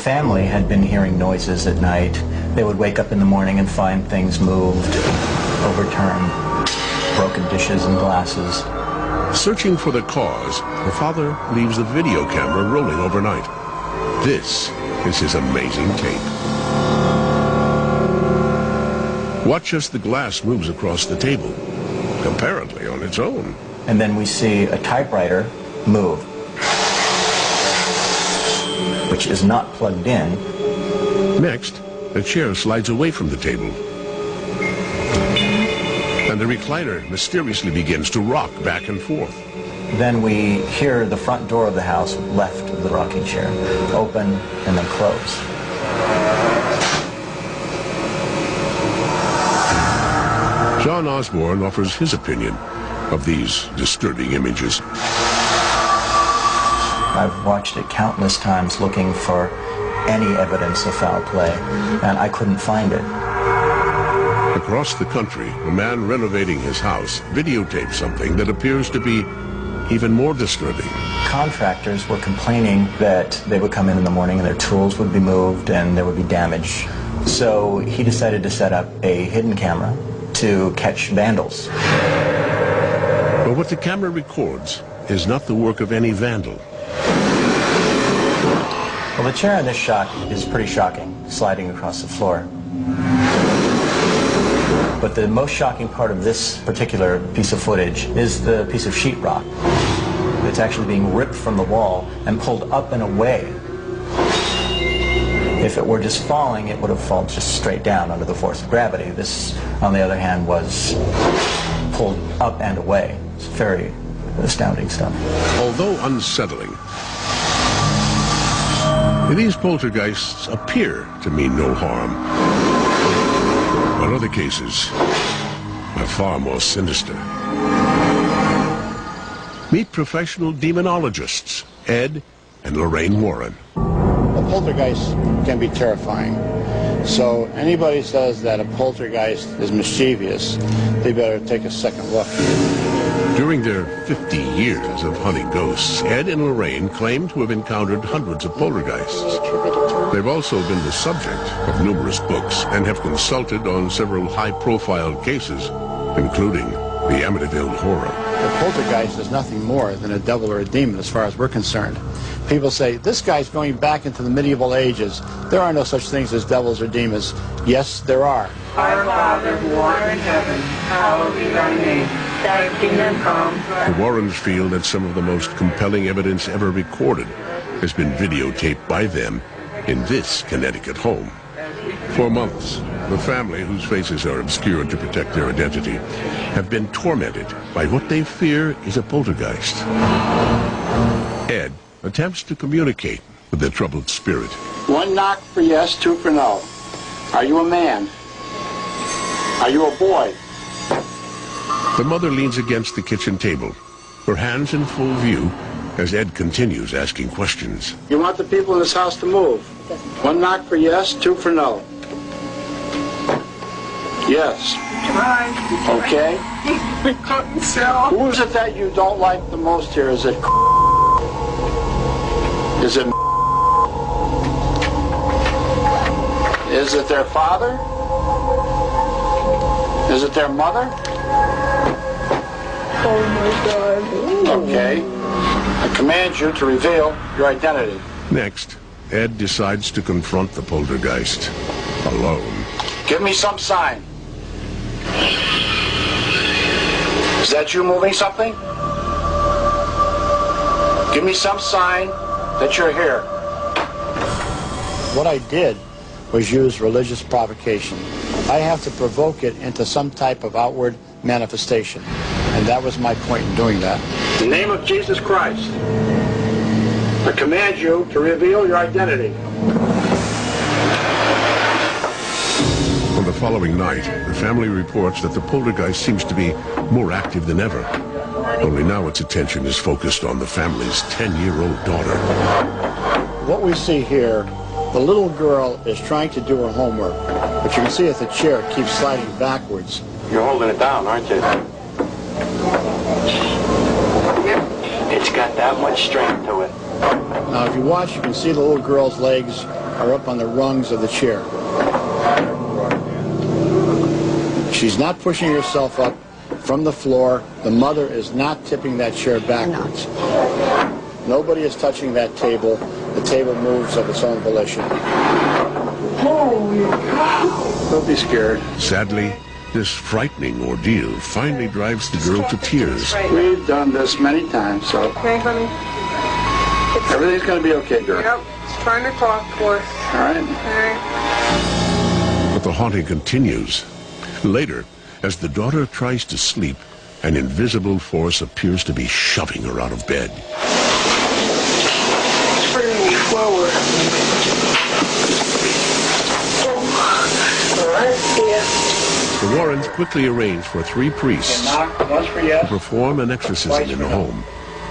family had been hearing noises at night. They would wake up in the morning and find things moved, overturned, broken dishes and glasses. Searching for the cause, the father leaves the video camera rolling overnight. This is his amazing tape. Watch as the glass moves across the table, apparently on its own. And then we see a typewriter move, which is not plugged in. Next, a chair slides away from the table. And the recliner mysteriously begins to rock back and forth. Then we hear the front door of the house, left of the rocking chair, open and then close. John Osborne offers his opinion of these disturbing images. I've watched it countless times looking for any evidence of foul play, and I couldn't find it. Across the country, a man renovating his house videotaped something that appears to be even more disturbing. Contractors were complaining that they would come in the morning and their tools would be moved and there would be damage. So he decided to set up a hidden camera to catch vandals. But what the camera records is not the work of any vandal. Well, the chair in this shot is pretty shocking, sliding across the floor. But the most shocking part of this particular piece of footage is the piece of sheetrock. It's actually being ripped from the wall and pulled up and away. If it were just falling, it would have fallen just straight down under the force of gravity. This, on the other hand, was pulled up and away. It's very astounding stuff. Although unsettling, these poltergeists appear to mean no harm. But other cases are far more sinister. Meet professional demonologists, Ed and Lorraine Warren. A poltergeist can be terrifying. So anybody says that a poltergeist is mischievous, they better take a second look. During their 50 years of hunting ghosts, Ed and Lorraine claim to have encountered hundreds of poltergeists. They've also been the subject of numerous books and have consulted on several high-profile cases, including the Amityville Horror. A poltergeist is nothing more than a devil or a demon as far as we're concerned. People say, this guy's going back into the medieval ages. There are no such things as devils or demons. Yes, there are. Our Father, who art in heaven, hallowed be thy name. Thy kingdom come. The Warrens feel that some of the most compelling evidence ever recorded has been videotaped by them in this Connecticut home. For months, the family, whose faces are obscured to protect their identity, have been tormented by what they fear is a poltergeist. Ed attempts to communicate with the troubled spirit. One knock for yes, two for no. Are you a man? Are you a boy? The mother leans against the kitchen table, her hands in full view, as Ed continues asking questions. You want the people in this house to move. One knock for yes, two for no. Yes. Okay. Who is it that you don't like the most here? Is it? Is it? Is it their father? Is it their mother? Oh my God. Okay. I command you to reveal your identity. Next, Ed decides to confront the poltergeist alone. Give me some sign. Is that you moving something? Give me some sign that you're here. What I did was use religious provocation. I have to provoke it into some type of outward manifestation. And that was my point in doing that. In the name of Jesus Christ, I command you to reveal your identity. On the following night, the family reports that the poltergeist seems to be more active than ever. Only now its attention is focused on the family's 10-year-old daughter. What we see here, the little girl is trying to do her homework, but you can see that the chair keeps sliding backwards. You're holding it down, aren't you? It's got that much strength to it. Now, if you watch, you can see the little girl's legs are up on the rungs of the chair. She's not pushing herself up from the floor. The mother is not tipping that chair backwards. Nobody is touching that table. The table moves of its own volition. Holy cow! Don't be scared. Sadly, this frightening ordeal finally drives the girl to tears. We've done this many times, so Okay, honey. everything's going to be okay, girl. Yep. It's trying to talk to us. All right? Okay. But the haunting continues. Later, as the daughter tries to sleep, an invisible force appears to be shoving her out of bed. Bring me forward. Right here. The Warrens quickly arrange for 3 priests Knock once for to yes. perform an exorcism in the home,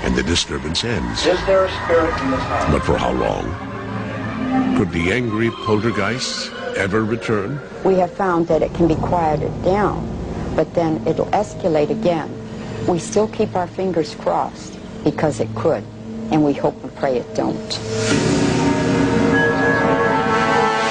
and the disturbance ends. Is there a spirit in this house? But for how long? Could the angry poltergeists ever return? We have found that it can be quieted down, but then it'll escalate again. We still keep our fingers crossed because it could, and we hope and pray it don't.